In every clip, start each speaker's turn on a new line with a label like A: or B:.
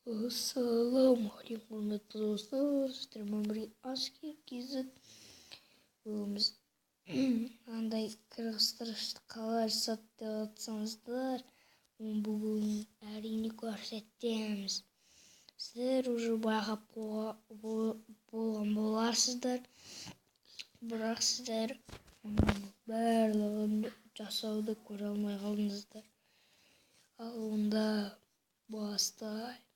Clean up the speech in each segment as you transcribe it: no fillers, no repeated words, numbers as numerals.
A: Ассалаумағалейкум, құрметті достар, сіздермен бірге Аскер KZ. Біз андай қырғызтырышты қалай жасады деп жатсаңыздар, оны бүгін әрине көрсетеміз. Сіздер уже байқап болған боларсыздар, бірақ сіздер барлығын жасауды көре алмай қалдыңыздар. Ал онда бастаймыз.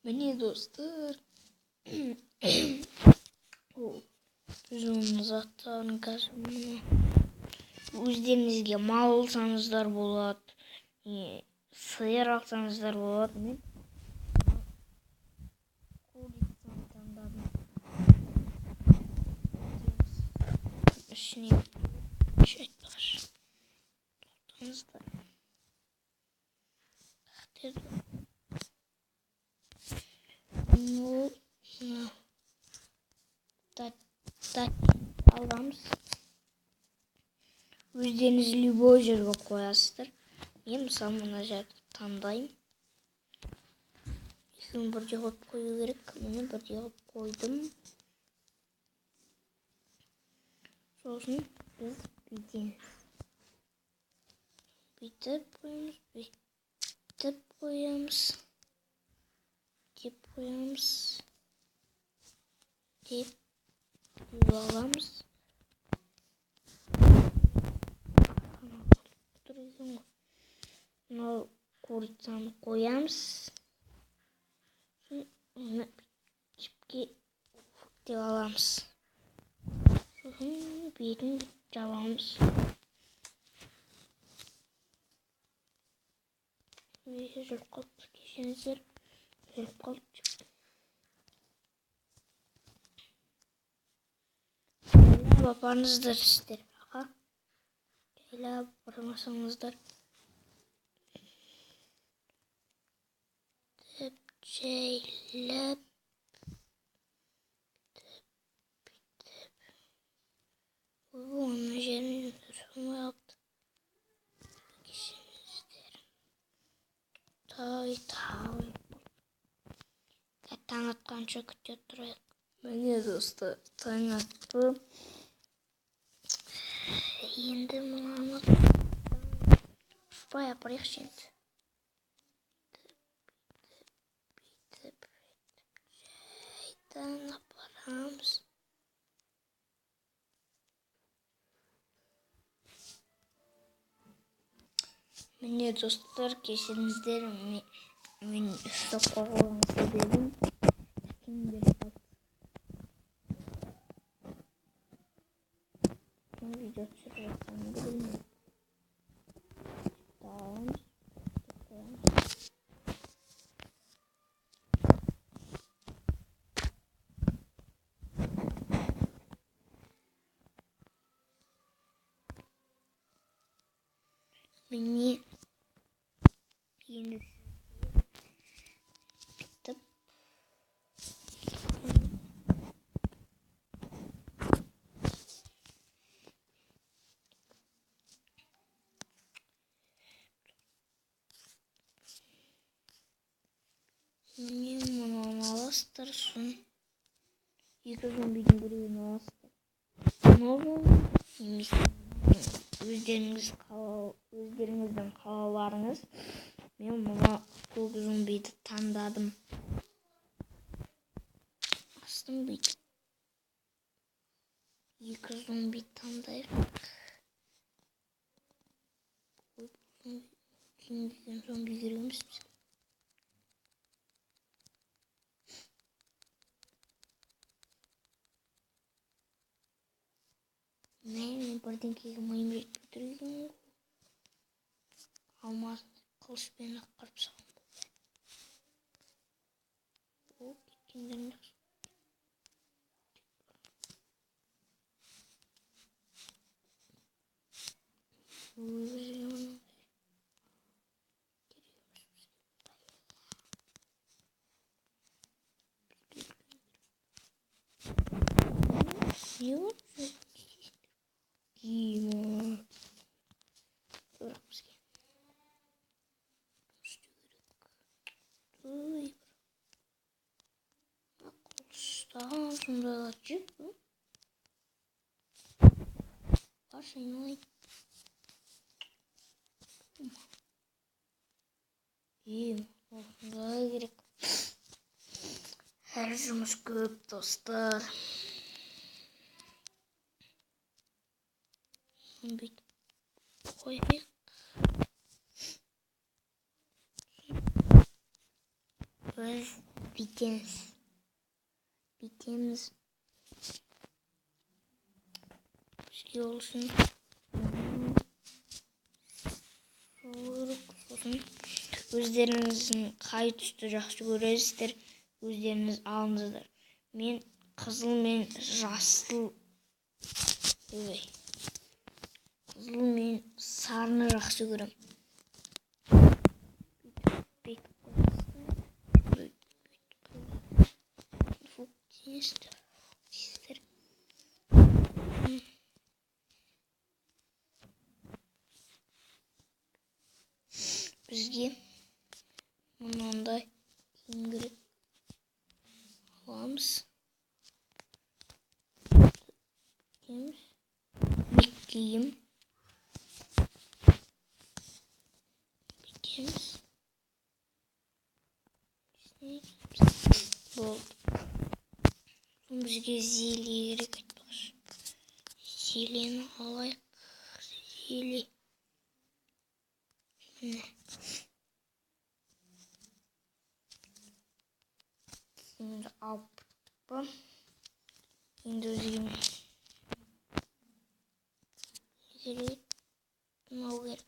A: Міне достар, біз оны заттарын қазір өздеріңізге мал алсаңыздар болады, сиыр алсаңыздар болады. Мен курицаны таңдадым. Ішіне айтпақшы тоқтаңыздар. Аламыз. Өздеріңіз любой жерге қоясыздар. Мен мысалы мына жерді таңдаймын. Екеуін бірдей қойып қою керек. Мені бірдей қойып қойдым. Сосын біз бүйтеміз. Бүйтіп қоямыз, бүйтіп қоямыз, деп қоямыз, деп аламыз. Мынау курицаны қоямыз. Оны жіпке бүктеп аламыз. Сосын бетін жабамыз. Жүріп қалыпты, кешіңіздер. Жүріп қалыпты. Жайлап апарыңыздар сіздер. Жайлап бармасаңыздар. Жайлап. Оның жеріне тұрмай алды. Кешіңіздер. Таң атқанша күте тұрайық. Міне достар, таң атты. Енді мынаны ұшпай апарайықшы енді. Бүйтіп жайдан апарамыз. Міне достар, кешіріңіздер, мен ұстап қойған себебім кім беріп қалды. Видео түсіріп жатқанын білмеймін. Аламыз. Міне енді бүйтіп міне мынаны аласыздар, сосын екі зомбидің біреуін аласыздар. Немесе өздеріңіздің қалауларыңыз. Мен мына көк зомбиді таңдадым. Астым бүйтіп. Екі зомби таңдайық. Кеңдеген зомби керек емес пе? Мен бірдеңкеге миым жетпей тұр екен. Алмазды қылышпен қырып салам. О, кеткендерін жақсы. Не olur? Дима. Бұрақ бізге. Осында жүк. Қарсы айналайын. Осында керек. Әр жұмыс көп, достар. Бүйтіп қойайық. Біз бүйтеміз. Бізге олсын. Сосын өздеріңіздің қай түсті жақсы көресіздер, өздеріңіз алыңыздар. Мен қызыл мен жасыл, қызыл мен сарыны жақсы көрем. Бізге мынандай киім аламыз. Киім. Болды. Бізге зеле керек айтпақшы. Зелені алайық. Зеле. Şimdi aldım. Şimdi özgüm. Gerek. Ne gerek?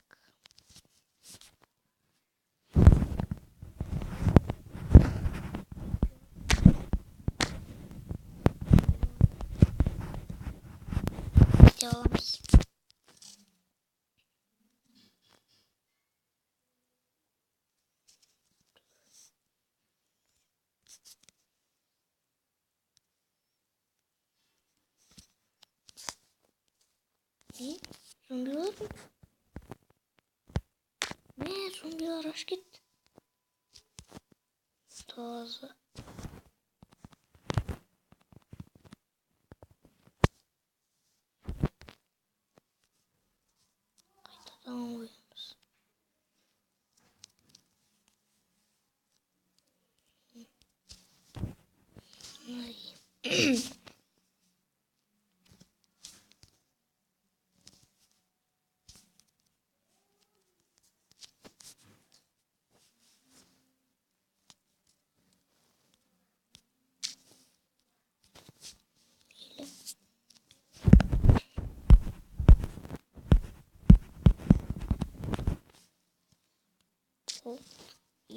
A: Devam. Zombiler mi? Ne? Zombiler aç git. Taze. Kaytadan uyumuz.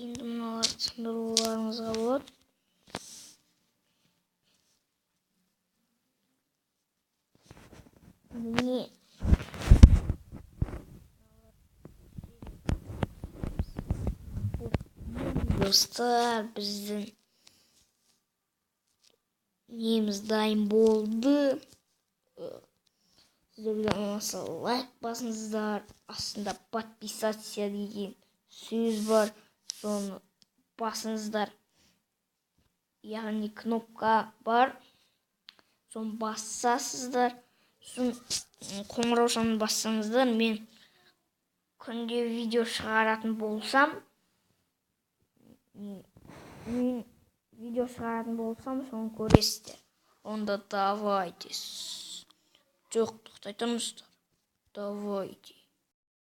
A: Енді мыналарды сындыруларыңызға болады. Міне достар, біздің неміз дайын болды. Сіздерге ұнаса лайк басыңыздар. Астында подписаться деген сөз бар. Соны басыңыздар. Яғни кнопка бар. Соны басасыздар. Соны қоңыраушаны бассаңыздар, мен күнде видео шығаратын болсам, соны көресіздер. Онда давайте. Жоқ, тоқтай тұрыңыздар. Давайте.